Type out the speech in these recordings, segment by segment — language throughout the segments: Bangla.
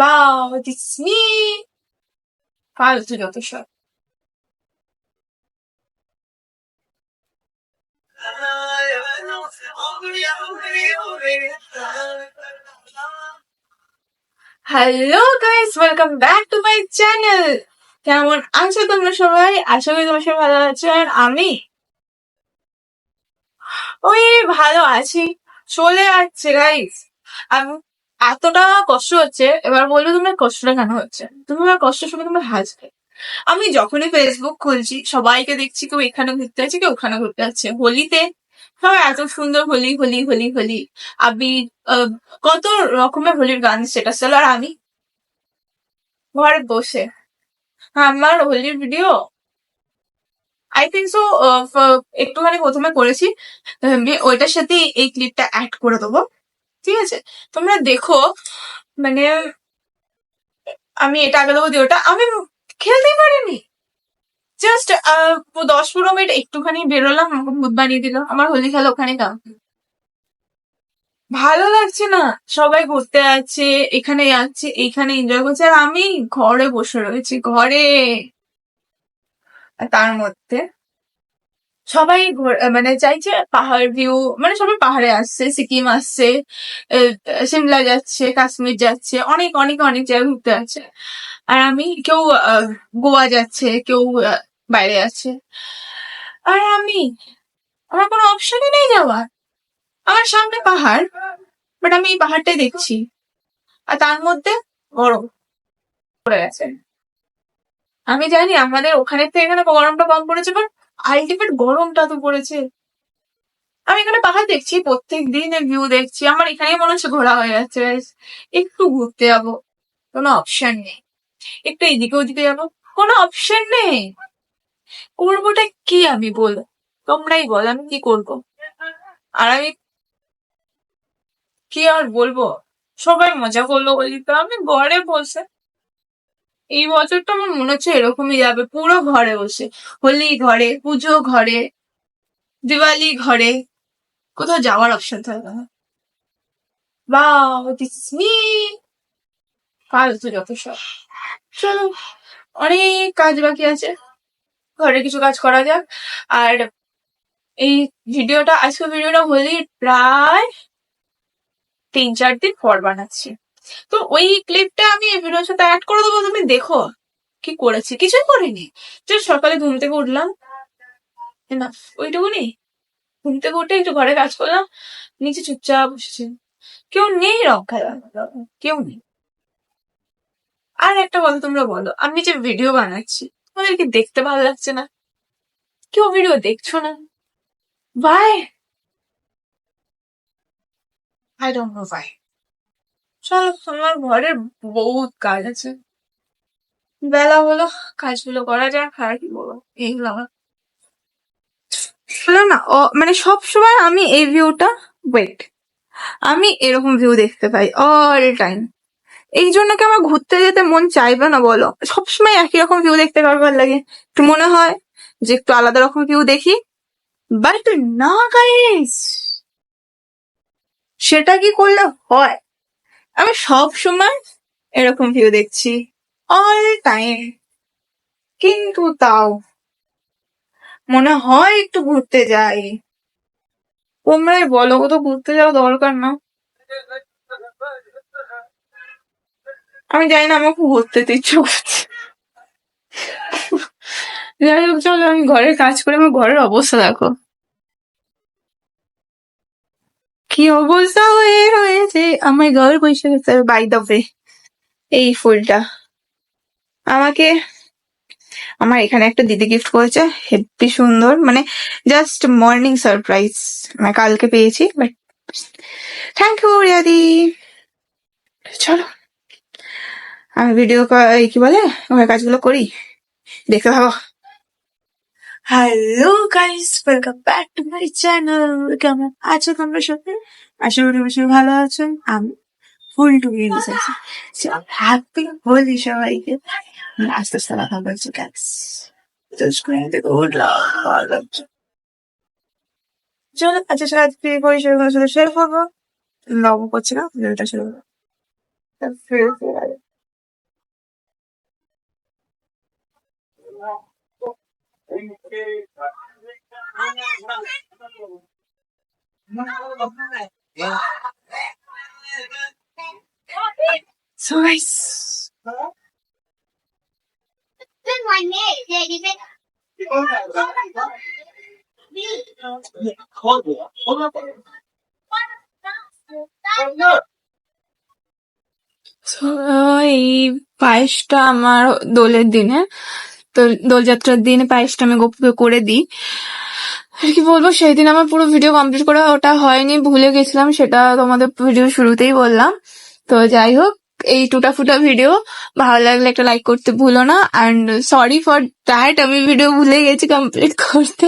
Wow, it's me! ফালতু যত সব। Hello guys, welcome back to my channel. কেমন আছো তোমরা সবাই? আশা করি তোমরা সবাই ভালো আছো। আর আমি ওই ভালো আছি, চলে যাচ্ছে গাইস। আমি এতটা কষ্ট হচ্ছে, এবার বলবে তোমরা কষ্টটা কেন হচ্ছে, তোমার কষ্ট শুনে তোমরা হাসবে। আমি যখনই ফেসবুক খুলছি সবাইকে দেখছি, কেউ এখানে ঘুরতে যাচ্ছে, কেউ ওখানে ঘুরতে যাচ্ছে। হোলিতে সবাই এত সুন্দর হোলি হোলি হোলি হোলি আবির, কত রকমের হোলির গান স্টেটাস ছিল, আর আমি ঘরে বসে আমার হোলির ভিডিও আই থিঙ্ক সো একটুখানি প্রথমে করেছি, ওইটার সাথে এই ক্লিপটা অ্যাড করে দেবো, ঠিক আছে? তোমরা দেখো, মানে আমি এটা আগে দেবো দিয়ে ওটা আমি খেলতেই পারিনি। জাস্ট 10-15 মিনিট একটুখানি বেরোলাম, আমাকে ভূত বানিয়ে দিল, আমার হোলি খেলা ওখানে দাম। ভালো লাগছে না, সবাই ঘুরতে যাচ্ছে, এখানে যাচ্ছে, এইখানে এনজয় করছে, আর আমি ঘরে বসে রয়েছি ঘরে। আর তার মধ্যে সবাই মানে চাইছে পাহাড় ভিউ, মানে সবাই পাহাড়ে আসছে, সিকিম আসছে, সিমলা যাচ্ছে, কাশ্মীর যাচ্ছে, অনেক অনেক অনেক জায়গায় ঘুরতে যাচ্ছে। আর আমি কেউ গোয়া যাচ্ছে, কেউ বাইরে আছে, আর আমার কোনো অপশনই নেই যাওয়ার। আমার সামনে পাহাড়, বাট আমি এই পাহাড়টাই দেখছি, আর তার মধ্যে গরম পড়ে গেছে। আমি জানি আমাদের ওখানের থেকে এখানে গরমটা কম পড়েছে, বাট আলটিমেট গরমটা তো পড়েছে। আমি এখানে পাহাড় দেখছি, প্রত্যেক দিন ভিউ দেখছি, আমার এখানেই মনে হচ্ছে ঘোরা হয়ে যাচ্ছে। guys। একটু ঘুরতে যাবো, কোনো অপশন নেই। একটু এদিকে ওদিকে যাবো, কোনো অপশন নেই। করবোটা কি আমি, বলো, তোমরাই বল আমি কি করবো। আর আমি কি আর বলবো, সবাই মজা করলো বলি তো আমি ঘরে বসে। এই বছরটা আমার মনে হচ্ছে এরকমই যাবে, পুরো ঘরে বসে। হোলি ঘরে, পুজো ঘরে, দিওয়ালি ঘরে, কোথাও যাওয়ার অপশন থাকবে না। বাহ, দিস মি! ফালতু যত সব। চলো, অনেক কাজ বাকি আছে, ঘরে কিছু কাজ করা যাক। আর এই আজকের ভিডিওটা হোলির প্রায় 3-4 দিন পর বানাচ্ছি, তো ওই ক্লিপটা আমি এই ভিডিওর সাথে অ্যাড করে দেবো, তুমি দেখো কি করেছি। কিছুই করিনি, জাস্ট সকালে ঘুম থেকে উঠলাম, না ওইটুকুনি, ঘুম থেকে উঠে একটু ঘরে কাজ করলাম, নিচে চুপচাপ বসেছি, কেউ নেই রক্ষা, কেউ নেই। আর একটা কথা তোমরা বলো, আমি যে ভিডিও বানাচ্ছি তোমাদেরকে দেখতে ভালো লাগছে না? কেউ ভিডিও দেখছো না, ভাই? আই ডোন্ট নো ভাই। চলো, আমার ঘরের বহুত কাজ আছে, বেলা হলো, কাজগুলো করা যাক। আর কি বলবো, এই হলো আমার। শোনো না, মানে সব সময় আমি এই ভিউটা, ওয়েট, আমি এরকম ভিউ দেখতে পাই অল টাইম। এই জন্য কি আমার ঘুরতে যেতে মন চাইবে না বলো? সবসময় একই রকম ভিউ দেখতে কার ভালো লাগে? একটু মনে হয় যে একটু আলাদা রকম ভিউ দেখি, বাট না গাইস, সেটা কি করলে হয়? আমি সব সময় এরকম ভিউ দেখছি অল টাইম, কিন্তু তাও মনে হয় একটু ঘুরতে যাই। তোমরাই বলো, কোথাও ঘুরতে যাওয়া দরকার না? আমি জানি না, আমার খুব ঘুরতে যেতে ইচ্ছে করছে। যাই হোক, চলো আমি ঘরের কাজ করে, আমার ঘরের অবস্থা দেখো কি অবস্থা হয়ে রয়েছে। আমার ঘর বসে গেছে। বাই দ্য ওয়ে, এই ফুলটা আমাকে আমার এখানে একটা দিদি গিফট করেছে, হেব্বি সুন্দর, মানে জাস্ট মর্নিং সারপ্রাইজ, মানে কালকে পেয়েছি, বাট থ্যাংক ইউ রিয়াদি। চলো আমি ভিডিও কি বলে ওই কাজগুলো করি, দেখতে থাকো। Hello guys, welcome back to my channel. কেমন আছো তোমরা সবাই? আশা করি বেশি ভালো আছো। আমি ফুল টু গেমস আছি। হ্যাপি হোলি সবাইকে। আস্তে আস্তে কথা বলছি গাইস, স্ক্রিন থেকে উঠলাম। চলো আচ্ছা, সারাদিন কি করি সেগুলো সাথে শেয়ার করবো। লব করছি না, ভিডিওটা শুরু করবো। So guys, so, এই পায়েসটা আমার দোলের দিনে, তো দোলযাত্রার দিনে পায়েসটা আমি গোপুকে করে দিই। আর কি বলবো, সেই দিন আমার পুরো ভিডিও কমপ্লিট করা ওটা হয়নি, ভুলে গেছিলাম, সেটা তোমাদের ভিডিও শুরুতেই বললাম। তো যাই হোক, এই টুটা ফুটা ভিডিও ভালো লাগলে একটা লাইক করতে ভুলো না, অ্যান্ড সরি ফর দ্যাট, আমি ভিডিও ভুলে গেছি কমপ্লিট করতে।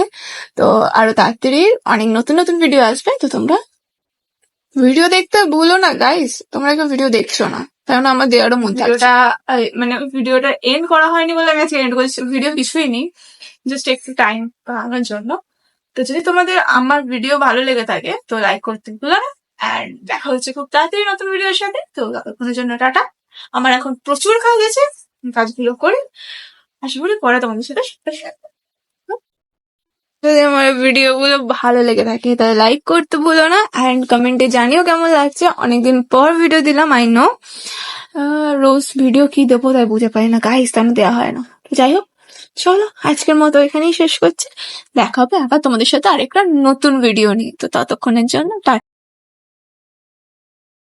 তো আরো তাড়াতাড়ি অনেক নতুন নতুন ভিডিও আসবে, তো তোমরা ভিডিও দেখতে ভুলো না গাইস। তোমরা কেউ ভিডিও দেখছো না, কারণ আমার দেওয়ারও মন ভিডিওটা মানে ভিডিওটা এন্ড করা হয়নি বলে আমি আজকে এন্ড করছি। ভিডিও কিছুই নেই, জাস্ট একটু টাইম পাওয়ার জন্য। তো যদি তোমাদের আমার ভিডিও ভালো লেগে থাকে তো লাইক করতে ভুলো না, অ্যান্ড দেখা হচ্ছে খুব তাড়াতাড়ি নতুন ভিডিওর সাথে। তো ততক্ষণের জন্য টাটা। আমার এখন প্রচুর কাজ আছে, কাজগুলো করে আশা করি পরে তোমাদের সাথে share করবো। যদি আমার ভিডিও গুলো ভালো লেগে থাকে তাহলে লাইক করতে ভুলো না, অ্যান্ড কমেন্টে জানিও কেমন লাগছে। অনেকদিন পর ভিডিও দিলাম, আই নো রোজ ভিডিও কি দেবো তাই বুঝে পাই না গাইস, কেন দেওয়া হয় না। তো যাই হোক, চলো আজকের মতো এখানেই শেষ করছি। দেখা হবে আবার তোমাদের সাথে আরেকটা নতুন ভিডিও নিয়ে। তো ততক্ষণের জন্য টাটা।